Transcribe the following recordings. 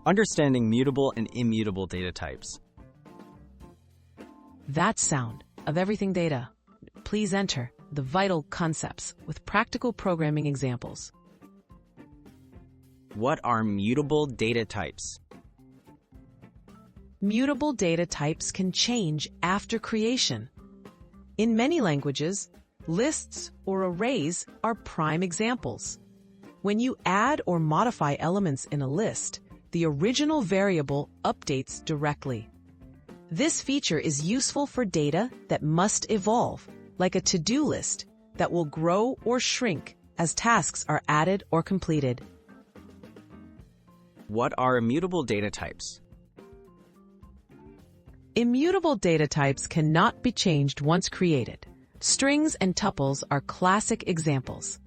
Understanding mutable and immutable data types. That sound of everything data. Please enter the vital concepts with practical programming examples. What are mutable data types? Mutable data types can change after creation. In many languages, lists or arrays are prime examples. When you add or modify elements in a list, the original variable updates directly. This feature is useful for data that must evolve, like a to-do list that will grow or shrink as tasks are added or completed. What are immutable data types? Immutable data types cannot be changed once created. Strings and tuples are classic examples.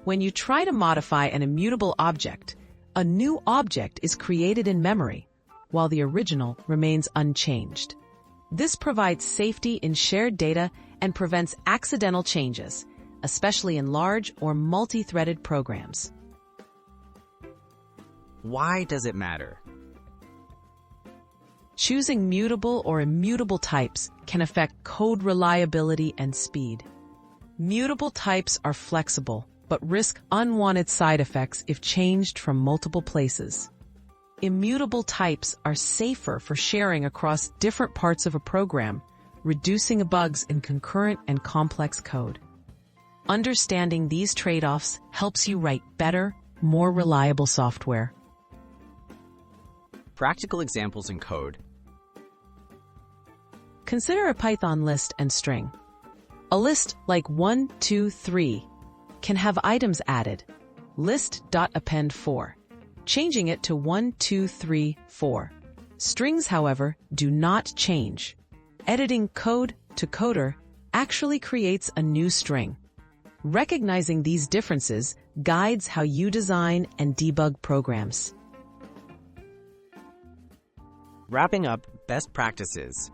When you try to modify an immutable object, a new object is created in memory, while the original remains unchanged. This provides safety in shared data and prevents accidental changes, especially in large or multi-threaded programs. Why does it matter? Choosing mutable or immutable types can affect code reliability and speed. Mutable types are flexible, but risk unwanted side effects if changed from multiple places. Immutable types are safer for sharing across different parts of a program, reducing bugs in concurrent and complex code. Understanding these trade-offs helps you write better, more reliable software. Practical examples in code. Consider a Python list and string. A list like 1, 2, 3 can have items added, list.append 4, changing it to 1, 2, 3, 4. Strings, however, do not change. Editing code to coder actually creates a new string. Recognizing these differences guides how you design and debug programs. Wrapping up best practices.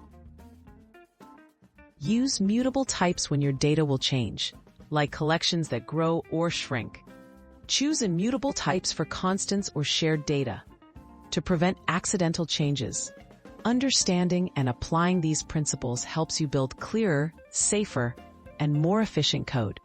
Use mutable types when your data will change, like collections that grow or shrink. Choose immutable types for constants or shared data to prevent accidental changes. Understanding and applying these principles helps you build clearer, safer, and more efficient code.